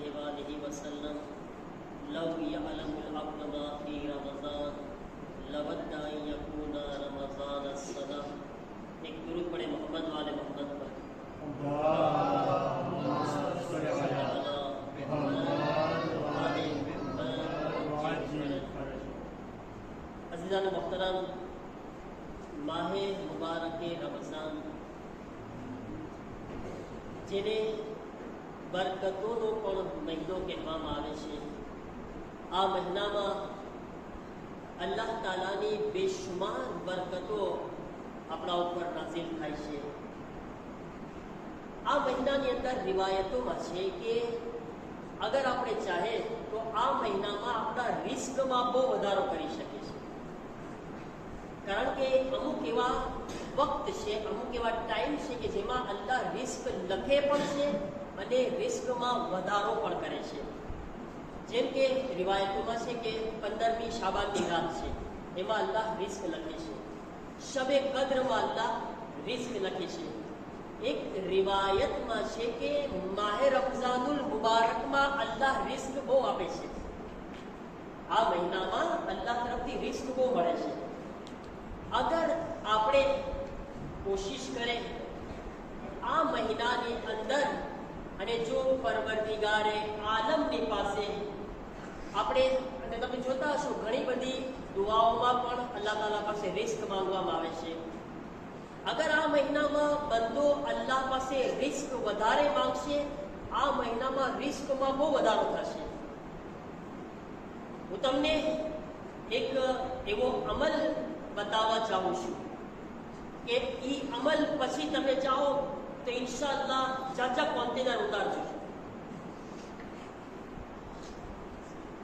अलैहि वालिहि वसल्लम लौ यअलमुल अब्दु मा फी रमज़ान लवद्दा अन यकूना रमज़ान अस्सना। एक दुरूद पढ़े मोहम्मद वाले मोहम्मद पर। अज़ीज़ान मोहतरम, माहे मुबारक रमज़ान जेने बरकतोनो पण महीनो कहेवामां आवे छे। आ महीनामां अल्लाह तालानी बेशुमार बरकतो अपना ऊपर नाज़िल थाय छे। आ महीनानी अंदर रिवायतोमां छे के अगर आपणे चाहे तो आ महीनामां आपणा रिस्कमां बहु वधारो करी शकीए छे। कारण के अमुक एवा वक्त है, अमुक एवा टाइम है कि जेमा अल्लाह रिस्क लखे पण छे अने रिस्कमां वधारो पण करे छे। जेम के रिवायतोमां छे के 15મી शाबाननी रात छे एमां अल्लाह रिस्क लखे छे। शबे कद्रमा अल्लाह रिस्क लखे छे। एक रिवायतमां छे के माहे रमजानुल मुबारकमां अल्लाह रिस्क बहु आपे छे। आ महीनामां अल्लाह तरफथी रिस्क बहु मळे छे। अगर आपणे कोशिश करें आ महीनानी अंदर अने जो परवरदिगारे आलमनी पासे आपणे अने तमे जोता हशो घणी बधी दुआओमां पण अल्लाह ताला पासे रिस्क मांगवामां आवे छे। अगर आ महीनामां बंदो अल्लाह पासे रिस्क वधारे मांगशे, आ महीनामां रिस्कमां बहु वधारो थशे। हुं तमने एक एवो अमल बतावा चाहूँ छूं कि ई अमल पछी तमे जाओ तो इंशाअल्लाह जाजा कॉन्टेनर उतारजो।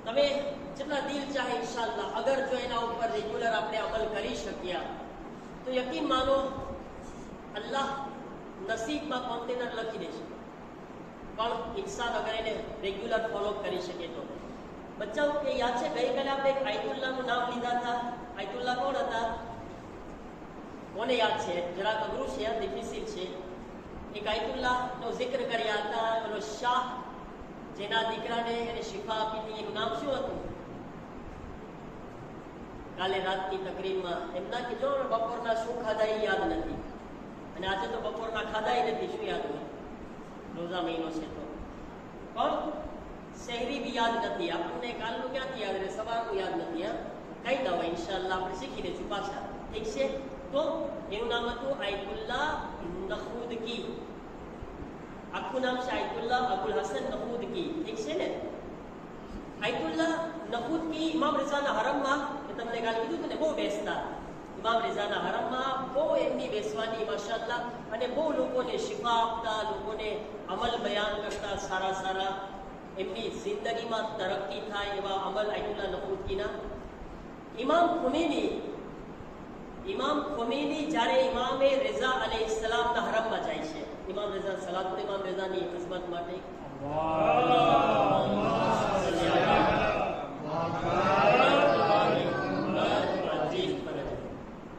तमे जेटला दिल चाहे इंशाअल्लाह अगर जो एना ऊपर रेग्युलर आपणे अमल करी शक्या तो यकीन मानो अल्लाह नसीब में कॉन्टेनर लखी देशे। पण इंसान अगर एने रेग्युलर फॉलो करी शके तो बच्चाओं के याद है गई काले आपणे एक आयतुल्लाहનું नाम लीधा था। आयतुल्लाह कौन था? कोने याद है? जरा अघरू है, डिफिसिल है। एक आयतुल्लाहનો जिक्र કર્યા હતા। ઓલો શાહ જેના દીકરાને એને શિફા આપી હતી એનું નામ શું હતું? કાલે રાતની તકરીરમાં એમના કે જો બપોરના શું ખાધા એ યાદ નથી અને આજે તો બપોરના ખાધા ય નથી, શું યાદ હોય? રોઝા મહિનો છે તો પણ શહેરી भी याद नहीं। आपने कालू क्या याद रहे, सवार को याद नहीं। हाँ कई ना हुआ इंशाअल्लाह આપણે શીખી લેશું પાછા, ઠીક છે? તો એનું નામ હતું આયતુલ્લાહ નખૂદકી। આખું નામ છે આયતુલ્લાહ અબુલ હસન નખૂદકી, ઠીક છે ને? આયતુલ્લાહ નખૂદકી ઇમામ રઝાના હરમમાં તમને કાલ કીધું હતું ને બહુ બેસતા। ઇમામ રઝાના હરમમાં બહુ એમની બેસવાની માશાઅલ્લાહ અને બહુ લોકોને શિફા આપતા, લોકોને અમલ બયાન કરતા સારા સારા। એમની જિંદગીમાં તરક્કી થાય એવા અમલ આયતુલ્લાહ નખૂદકીના। ઇમામ ખોમેની જ્યારે ઇમામે રઝા અલૈહિસ્સલામના હરમમાં જાય છે, ઇમામ રઝા સલાતુલ ઇમામ રઝાની ખિદમત માટે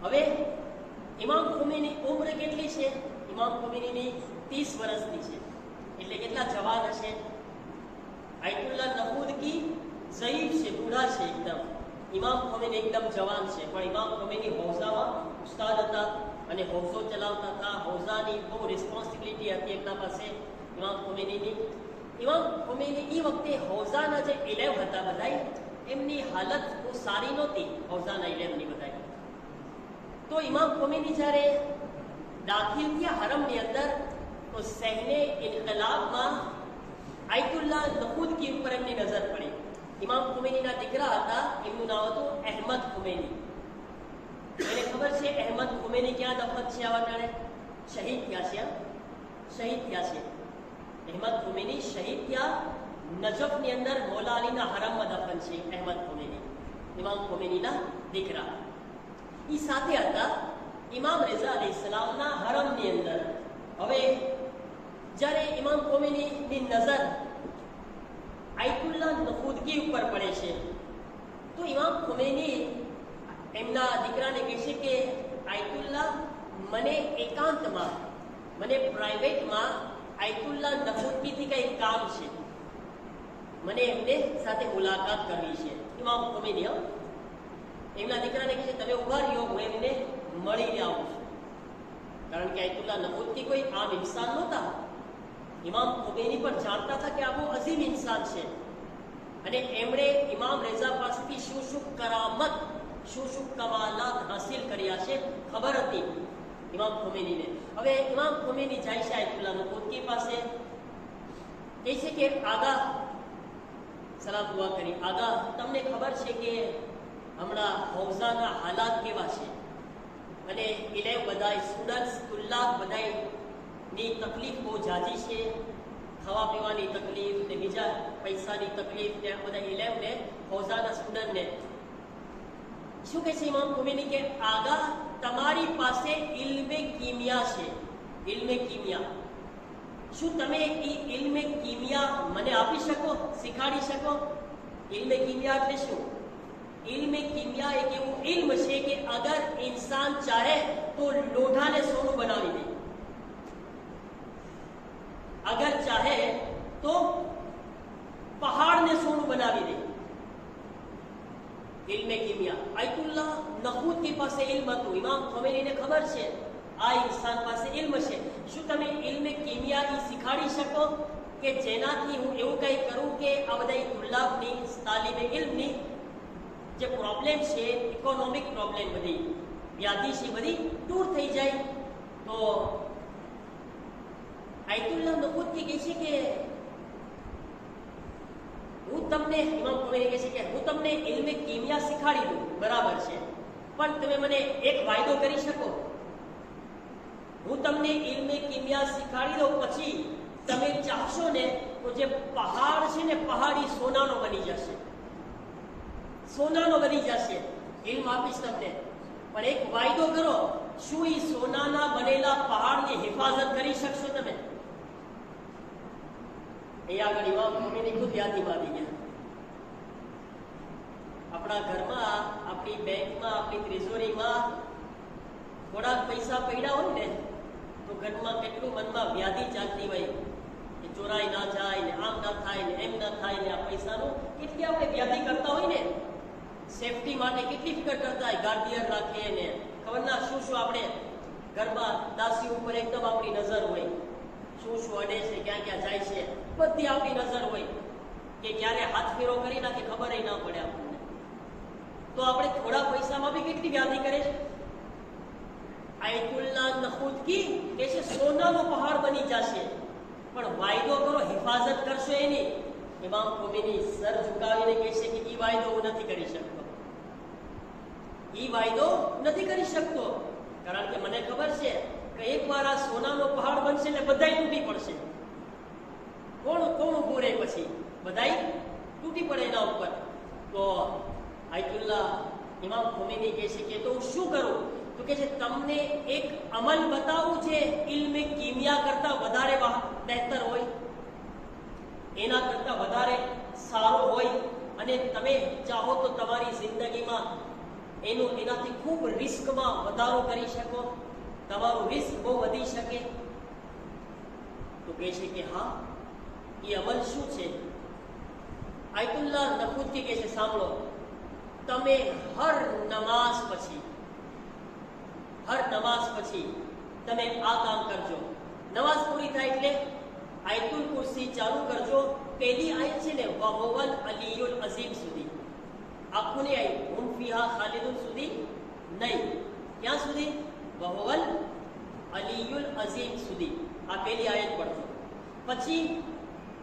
હવે ઇમામ ખોમેની ઉંમર કેટલી છે? ઇમામ ખોમેનીની 30 વર્ષની છે, એટલે કેટલા જવાન હશે? आयतुल्लाह नखूदकी ज़ईफ છે, બુઢા છે એકદમ। ઇમામ ખોમેની એકદમ જવાન છે, પણ ઇમામ ખોમેની હૌઝામાં ઉસ્તાદ હતા અને હૌઝો ચલાવતા હતા। હૌઝાની બહુ રિસ્પોન્સિબિલિટી હતી એમના પાસે ઇમામ ખોમેનીની। ઇમામ ખોમેની એ વખતે હૌઝાના જે ઇલેવ હતા બધાય એમની હાલત બહુ સારી નહોતી, હૌઝાના ઇલેવની બધાય। તો ઇમામ ખોમેની જ્યારે દાખિલ થયા હરમની અંદર તો સહેને ઇન્કલાબમાં आयतुल्लाह नखूदकी ऊपर एमनी नजर पड़ी। इमाम खुमैनीना दीकरा हता, एमनुं नाम हतुं अहमद खुमैनी। એને ખબર છે અહેમદ ખુમૈની ક્યાં દફન છે? આ વટાણે શહીદ થયા છે, શહીદ થયા છે। અહેમદ ખુમૈની શહીદ થયા નજફની અંદર મૌલા અલીના હરમમાં દફન છે અહેમદ ખુમૈની, ઇમામ ખુમૈનીના દીકરા। એ સાથે હતા ઇમામ રઝા અલૈહિસ્સલામના હરમની અંદર। હવે જ્યારે ઇમામ ખોમેનીની નજર આયતુલ્લાહ નખૂદકી ઉપર પડે છે તો ઇમામ ખોમેની એમના દીકરાને કહે છે કે આયતુલ્લાહ મને એકાંતમાં, મને પ્રાઇવેટમાં આયતુલ્લાહ નખૂદકીથી કંઈક કામ છે, મને એમને સાથે મુલાકાત કરવી છે. ઇમામ ખોમેની એમના દીકરાને કહે છે તમે ઉભા રહ્યો, હું એમને મળીને આવું છું. કારણ કે આયતુલ્લાહ નમૂદકી કોઈ આમ ઇન્સાન નહોતા. ઇમામ ખોમેની પણ જાણતા હતા કે આ બહુ અઝીમ ઇન્સાન છે અને એમણે ઇમામ રેઝા પાસેથી શું શું કરામત, શું શું કમાલાત હાસિલ કર્યા છે ખબર હતી ઇમામ ખોમેનીને. હવે ઇમામ ખોમેની જાય છે આયતુલ્લાહ નમૂદકી પાસે, કહે છે કે આગા, સલામ દુઆ કરી, આગા તમને ખબર છે કે હમણાં હૌઝાના હાલાત કેવા છે અને ઇલેવ બધાય સ્ટુડન્ટ્સ તુલ્લાબ બધાયની તકલીફ બહુ જાજી છે, ખાવા પીવાની તકલીફ ને બીજા પૈસાની તકલીફ ને બધા ઇલેવને હૌઝાના સ્ટુડન્ટને. શું કહે છે ઇમામ ખોમેની કે આગા તમારી પાસે ઇલ્મે કીમિયા છે, ઇલ્મે કીમિયા, શું તમે એ ઇલ્મે કીમિયા મને આપી શકો, શીખાડી શકો? ઇલ્મે કીમિયા એટલે શું? ઇલ્મે કીમિયા એક એવું ઇલ્મ છે કે અગર ઇન્સાન ચાહે તો લોઢાને સોનું બનાવી દે, અગર ચાહે તો પહાડને સોનું બનાવી દે. ઇલ્મે કીમિયા આયતુલ્લાહ નખૂદકી પાસે ઇલ્મ હતું. ઇમામ ખોમેનીને ખબર છે આ ઇન્સાન પાસે ઇલ્મ છે. શું તમે ઇલ્મે કીમિયા શીખાડી શકો કે જેનાથી હું એવું કંઈ કરું કે આ બધા તુલ્લાબની, તાલીબે ઇલ્મની જે પ્રોબ્લેમ છે, ઇકોનોમિક પ્રોબ્લેમ, બધી વ્યાધિ છે, બધી દૂર થઈ જાય? તો આયતુલ્લાહ નખૂદકી કહે છે કે હું તમને, ઇમામ ખોમેની કહે છે કે હું તમને ઇલ્મે કીમિયા શીખાડી દઉં, બરાબર છે, પણ તમે મને એક વાયદો કરી શકો? હું તમને ઇલ્મે કીમિયા શીખાડી દઉં પછી તમે ચાહશો ને તો જે પહાડ છે ને પહાડી સોનાનો બની જશે, સોનાનો બની જશે. ઇલ્મ આપીશ તમને, પણ એક વાયદો કરો, શું એ સોનાના બનેલા પહાડની હિફાજત કરી શકશો તમે? એ આગળ ઇમામ ખોમેની ખુદ યાદીમાં આવી ગયા. આપણા ઘરમાં, આપણી બેંકમાં, આપણી ત્રિજોરીમાં થોડાક પૈસા પડ્યા હોય ને તો ઘરમાં કેટલું મનમાં વ્યાધિ ચાલતી હોય કે ચોરાઈ ના જાય ને, આમ ના થાય ને, એમ ના થાય ને, આ પૈસાનું કેટલી આપણે વ્યાધિ કરતા હોય ને, સેફટી માટે કેટલી ફિકર કરતા હોય, ગાર્ડિયન રાખીએ ને, ખબર ના શું શું આપણે ઘરમાં દાસી ઉપર એકદમ આપણી નજર હોય, શું શું અડે છે, ક્યાં ક્યાં જાય છે, બધી આપણી નજર હોય કે ક્યારે હાથ ફેરો કરી નાખે ખબર ના પડે આપણને. તો આપણે થોડા પૈસામાં બી કેટલી વ્યાધિ કરે છે. આયતુલ્લાહ નખૂદકી કે છે સોનાનો પહાડ બની જશે, પણ વાયદો કરો, હિફાજત કરશો એની. ઇમામ ખોમેની સર ઝુકાવીને કહે છે કે એ વાયદો હું નથી કરી શકતો, એ વાયદો નથી કરી શકતો, કારણ કે મને ખબર છે કે એકવાર આ સોનાનો પહાડ બનશે ને બધાય તૂટી પડશે. કોણ કોણ ઊભું રહે પછી? બધાય તૂટી પડે એના ઉપર. તો આયતુલ્લાહ ઇમામ ખોમેની કહે છે કે તો હું શું કરું? તો કે છે તમને એક અમલ બતાવું છે ઇલ્મે કીમિયા કરતા વધારે બહેતર હોય, એના કરતા વધારે સારો હોય, અને તમે ચાહો તો તમારી જિંદગીમાં એનાથી ખૂબ રિસ્કમાં વધારો કરી શકો, તમારું રિસ્ક બહુ વધી શકે. તો કહે છે કે હા, એ અમલ શું છે? આયતુલ્લાહ નખૂદકી કહે છે સાંભળો, તમે હર નમાઝ પછી તમે આ કામ કરજો. નમાઝ પૂરી થાય એટલે આયતુલ કુર્સી ચાલુ કરજો. પહેલી આયત છે ને વહુવલ અલીયુલ અઝીમ સુધી, આખું નહીં આયત, હુમ ફીહા ખાલિદુન સુધી નહીં, ક્યાં સુધી? વહુવલ અલીયુલ અઝીમ સુધી, આ પહેલી આયત પડજો. પછી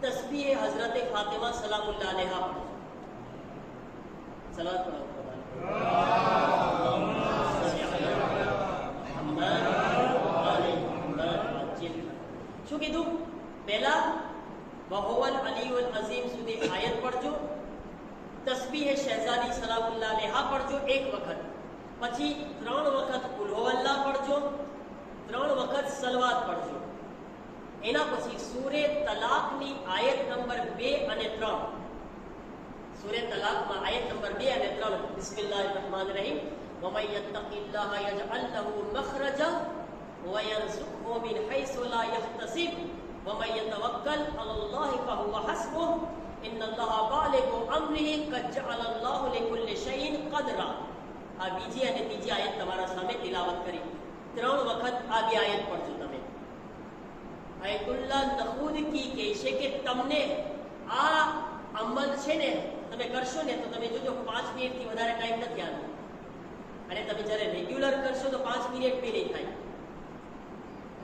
તસ્બીહ હઝરત ફાતિમા સલામુલ્લાહ અલૈહા પડજો. સલાત પઢો. શું કીધું? પહેલા વહુવલ અલીયુલ અઝીમ સુધી આયત પડજો, તસ્બીહ શહેઝાદી સલામુલ્લાહ અલૈહા પડજો એક વખત, પછી 3 વખત કુલ હુવલ્લાહ પડજો, 3 વખત સલવાત પડજો. એના પછી સૂરે તલાકની આયત નંબર 2 અને 3, સૂરે તલાકમાં આયત નંબર 2 અને 3, બિસ્મિલ્લાહિર રહમાનિર રહીમ, વમન યત્તકિલ્લાહ યજઅલ લહુ મખરજા વયરઝુકહુ મિન હૈસુ લા યહતસિબ વમન યતવક્કલ અલલ્લાહ ફહુવ હસ્બુહ ઇન્નલ્લાહ કદ જઅલલ્લાહુ લિકુલ્લિ શૈઇન કદરા. આ બીજી અને ત્રીજી આયત તમારા સામે તિલાવત કરી. 3 વખત આ બે આયત પડજો તમે. આયતુલ્લાહ નખૂદકી કહે છે કે તમને આ અમલ છે ને તમે કરશો ને તો તમે જોજો 5 મિનિટથી વધારે ટાઈમ નથી આનો. અને તમે જ્યારે રેગ્યુલર કરશો તો 5 મિનિટ બી નહીં થાય.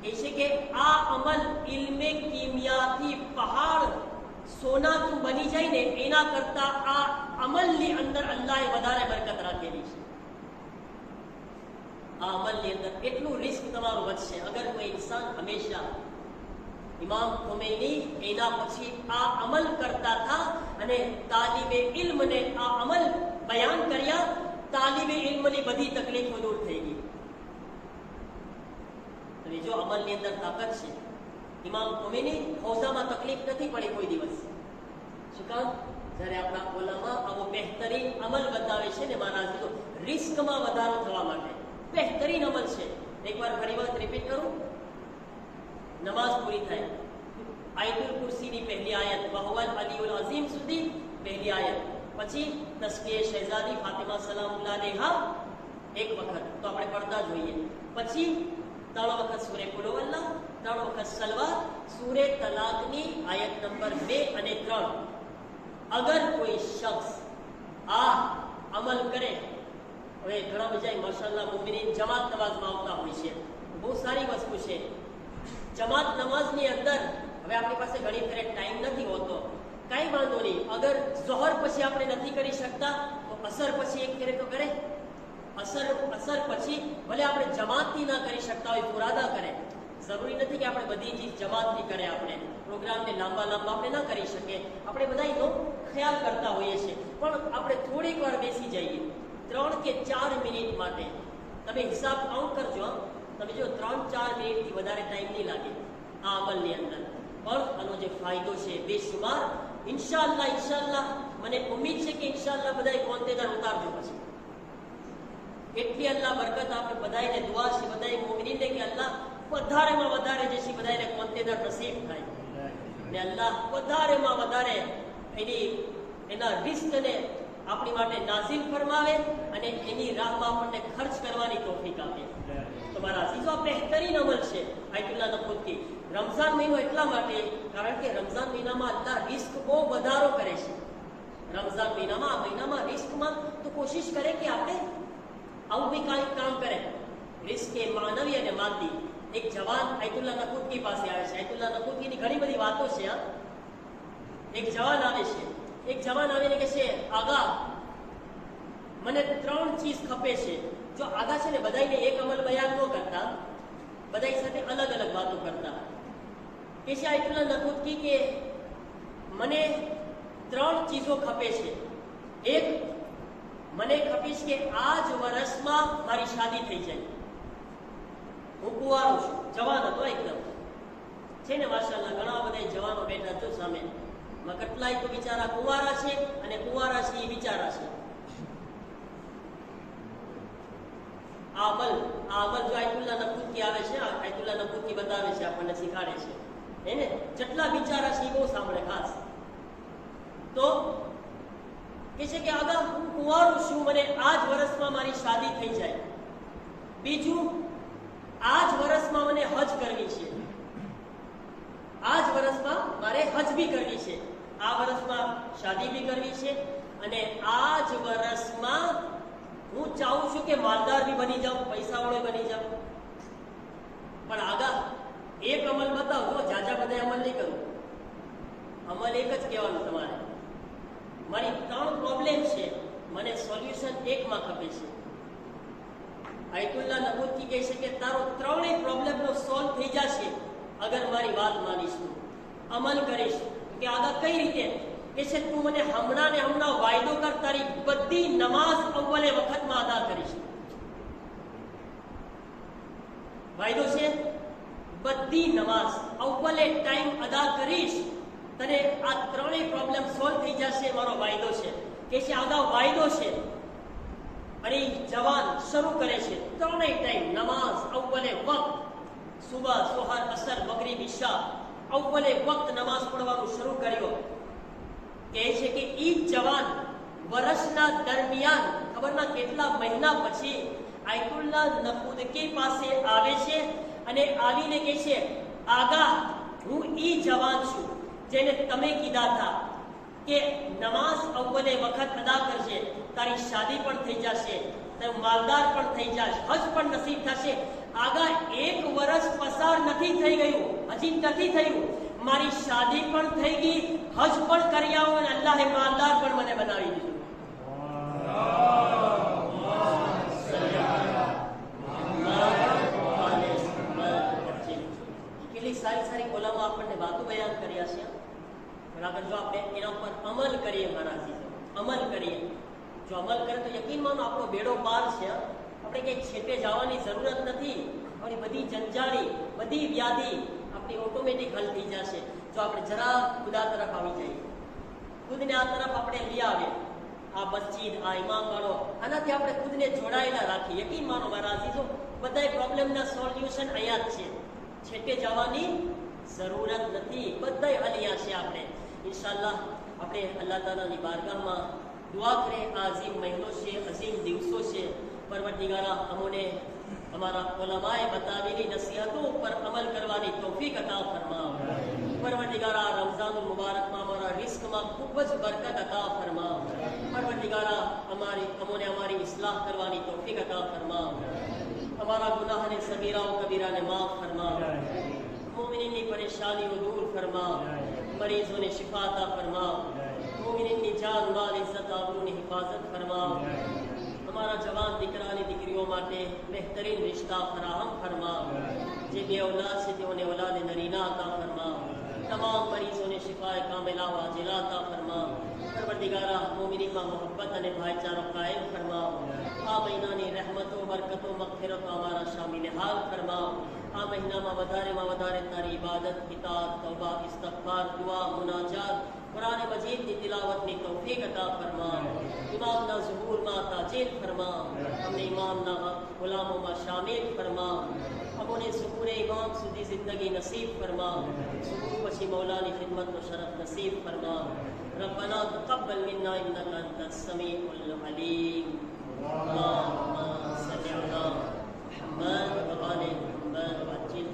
કહે છે કે આ અમલ ઇલ્મે કિમિયાથી પહાડ સોનાથી બની જાય ને એના કરતા આ અમલની અંદર અલ્લાહે વધારે બરકત રાખેલી છે. આ અમલની અંદર એટલું રિસ્ક તમારું વધશે. અગર કોઈ ઇન્સાન હંમેશા ઇમામ ખોમૈની એના પછી આ અમલ કરતા હતા અને તાલિબે ઇલ્મને આ અમલ બયાન કર્યા, તાલિબે ઇલ્મની બધી તકલીફો દૂર થઈ ગઈ. અને જો અમલની અંદર તાકાત છે, ઇમામ ખોમૈની હૌઝામાં તકલીફ નથી પડી કોઈ દિવસ. શું કામ? જ્યારે આપણા ઓલામાં આવો બહેતરીન અમલ બતાવે છે ને મારા તો રિસ્કમાં વધારો થવા માટે બહેતરીન અમલ છે. એકવાર ફરી વાત રિપીટ કરું. નમાઝ પૂરી થાય, આયતુલ કુર્સીની પહેલી આયત વહુવલ અલીયુલ અઝીમ સુધી પહેલી આયત, પછી તસ્બીહ શહેઝાદી ફાતિમા સલામુલ્લાહ અલૈહા એક વખત તો આપણે પડતા જોઈએ, પછી 3 વખત સૂરે કુલ હુવલ્લાહ, 3 વખત સલવાત, સૂરે તલાકની આયત નંબર 2 અને 3. અગર કોઈ શખ્સ આ અમલ કરે, હવે ઘણા બધા માશાઅલ્લાહ મુમિનીન જમાત નમાઝમાં આવતા હોય છે, બહુ સારી વસ્તુ છે. જમાત નમાઝની અંદર હવે આપણી પાસે ઘણી ફેરે ટાઈમ નથી હોતો, કાંઈ વાંધો નહીં. અગર ઝોહર પછી આપણે નથી કરી શકતા તો અસર પછી એક ફેરે તો કરે. અસર પછી ભલે આપણે જમાતથી ના કરી શકતા હોય, ફુરાદા કરે. જરૂરી નથી કે આપણે બધી ચીજ જમાતથી કરે. આપણે પ્રોગ્રામને લાંબા આપણે ના કરી શકીએ. આપણે બધાનો ખ્યાલ કરતા હોઈએ છીએ, પણ આપણે થોડીક વાર બેસી જઈએ 3 કે 4 મિનિટ માટે. તમે હિસાબ કાઉન્ટ કરજો. તમે જો 3-4 મિનિટથી વધારે ટાઈમ નહીં લાગે આ અમલની અંદર. પણ આનો જે ફાયદો છે બેશુમાર. ઇન્શાઅલ્લાહ મને ઉમ્મીદ છે કે ઇન્શાઅલ્લાહ બધાએ કોન્ટેનર ઉતારજો. પછી એટલી અલ્લાહ બરકત આપણે બધાને દુઆ છે બધાએ મોમિનીને કે અલ્લાહ વધારેમાં વધારે જે છે બધાને કોન્ટેનર નસીબ થાય ને અલ્લાહ વધારેમાં વધારે એના રિસ્કને આપણી માટે નાઝિલ ફરમાવે અને એની રાહમાં આપણને ખર્ચ કરવાની તૌફીક આપે. તમારા અઝીઝો આ બહેતરીન અમલ છે આયતુલ્લાહ નખૂદકી. રમઝાન મહિનો એટલા માટે કારણ કે રમઝાન મહિનામાં અલ્લાહ રિસ્ક બહુ વધારો કરે છે. રમઝાન મહિનામાં આ મહિનામાં રિસ્કમાં તો કોશિશ કરે કે આપણે આવું બી કાંઈક કામ કરે. રિસ્ક એ માનવી અને માદી. એક જવાન આયતુલ્લાહ નખૂદકી પાસે આવે છે. આયતુલ્લાહ નખૂદકીની ઘણી બધી વાતો છે. એક જવાન આવે છે. એક જવાન આવીને કહે છે, આગા મને 3 ચીજ ખપે છે. જો આગા છે ને બધાને એક અમલ બયાન ન કરતા, બધા સાથે અલગ અલગ વાતો કરતા. કે છે આયતુલ્લાહ નખૂદકી કે મને 3 ચીજો ખપે છે. એક, મને ખપીશ કે આ જ વર્ષમાં મારી શાદી થઈ જાય. હું કુંવારો છું, જવાન હતો એકદમ છે ને માશાઅલ્લાહ. ઘણા બધા જવાનો બેઠા છો સામે. કેટલાય તો બિચારા કુંવારા છે અને કુંવારા છે એ બિચારા છે. આ અમલ જો આયતુલ્લાહ નખૂદકી આવે છે, આયતુલ્લાહ નખૂદકી બતાવે છે, આપણને શીખાડે છે. એને જેટલા બિચારા છે એ બહુ સાંભળે ખાસ. તો કે છે કે આગા હું કુંવારો છું, મને આ જ વર્ષમાં મારી શાદી થઈ જાય. બીજું, આ જ વર્ષમાં મને હજ કરવી છે. આ જ વર્ષમાં મારે હજ બી કરવી છે. આ વર્ષમાં શાદી બી કરવી છે અને આ જ વર્ષમાં હું ચાહું છું કે માલદાર બી બની જાઉં, પૈસાવાળો બની જાઉં. પણ આગા એક અમલ બતાવો, જાજા બધા અમલ નહીં કરું. અમલ એક જ કહેવાનું તમારે, મારી 3 પ્રોબ્લેમ છે, મને સોલ્યુશન એકમાં ખપે છે. આયતુલ્લાહ નખૂદકી કહે છે કે તારો 3 પ્રોબ્લેમનો સોલ્વ થઈ જશે અગર મારી વાત માનીશ, તું અમલ કરીશ. કે આગળ કઈ રીતે? કે છે તું મને હમણાં ને હમણાં વાયદો કર, તારી બધી નમાઝ અવ્વલે વખતમાં અદા કરીશ. વાયદો છે બધી નમાઝ અવ્વલે ટાઈમ અદા કરીશ. તને આ 3 પ્રોબ્લેમ સોલ્વ થઈ જશે, મારો વાયદો છે. કે છે આગળ વાયદો છે. અને જવાન શરૂ કરે છે 3 ટાઈમ નમાઝ અવ્વલે વક્ત, સુબહ, સોહર, અસર, મગરીબ, ઈશા અવ્વલે વક્ત નમાઝ પઢવાનું શરૂ કર્યો. કહે છે કે ઈ જવાન વર્ષના દરમિયાન ખબરના કેટલા મહિના પછી આયતુલ્લા નફુદકી પાસે આવે છે અને આવીને કહે છે, આગા હું ઈ જવાન છું જેને તમે કીધા હતા કે નમાઝ અવ્વલે વખત અદા કરજે, તારી શાદી પણ થઈ જશે, તું માલદાર પણ થઈ જશે, હજ પણ નસીબ થશે. આગા 1 વર્ષ પસાર નથી થઈ ગયું, હજી નથી થયું, મારી શાદી પણ થઈ ગઈ, હજ પણ કરી આવું અને અલ્લાહે માલદાર પણ મને બનાવી દીધું. કેટલી સારી સારી કોલામાં આપણને વાતો બયાન કર્યા છે. બરાબર, જો આપણે એના પર અમલ કરીએ, મારા જીજો, અમલ કરીએ, જો અમલ કરે તો યકીન માનો આપણો બેડો પાર છે. આપણે કંઈક છેટે જવાની જરૂરત નથી. આપણી બધી જંજાળી, બધી વ્યાધિ આપણી ઓટોમેટિક હલ થઈ જશે જો આપણે જરા ખુદા તરફ આવી જઈએ, ખુદને આ તરફ આપણે લઈ આવે. આ મસ્જિદ, આ ઇમામવાળો, આનાથી આપણે ખુદને જોડાયેલા રાખીએ. યકીન માનો મારા અઝીઝો, બધા પ્રોબ્લેમના સોલ્યુશન અહીંયા જ છે, છેટે જવાની જરૂરત નથી, બધા અહીંયા છે. આપણે ઇન્શાઅલ્લાહ આપણે અલ્લાહ તાલાની બારગાહમાં દુઆ કરે. આ અઝીમ મહિનો છે, અઝીમ દિવસો છે. પરવરદિગારા અમોને અમારા ઉલમાએ બતાવેલી નસીહતો ઉપર અમલ કરવાની તૌફીક અતા ફરમાવ. પરવરદિગારા રમઝાનુલ મુબારકમાં અમારા રિસ્કમાં ખૂબ જ બરકત અતા ફરમાવ. પરવરદિગારા અમોને અમારી ઇસ્લાહ કરવાની તૌફીક અતા ફરમાવ. અમારા ગુનાહને સગીરાઓ કબીરાને માફ ફરમાવ. મોમિનીની પરેશાનીઓ દૂર ફરમાવ. મરીઝોને શિફા અતા ફરમાવ. મોમિનીની જાન, માલ, ઇઝ્ઝત, આબરૂની હિફાજત ફરમાવ. हमारा जवान दीकरा ने दीकरियों माटे बेहतरीन रिश्ता फराहम फरमा. जे बे औलाद से तेओने औलाद नरीना अता फरमा. तमाम मरीजों ने शिफाए कामिला वाजिला अता फरमा. परवरदिगारा मोमिनीन में मोहब्बत अने भाईचारो कायम फरमा. आ महीना ની रहमतो बरकतो मगफिरत हमारा शामिल हाल फरमा. आ महीना में वधारे तारी इबादत, इताअत, तौबा, इस्तगफार, दुआ, मुनाजात, कुरान मजीद की तिलावत में तौफीक अता फरमा. इमाम ना ज़ुहूर मा ताजील फरमा. हमने इमाम ना गुलामों में शामिल फरमा. हमने ज़ुहूर इमाम सुधी जिंदगी नसीब फरमा. ज़ुहूर पछी मौला की खिदमत नो शरफ नसीब फरमा. रब्बना तक़ब्बल मिन्ना इन्नका अंतस समीउल अलीम. अल्लाहुम्मा सल्लि अला मुहम्मद व आलि मुहम्मद.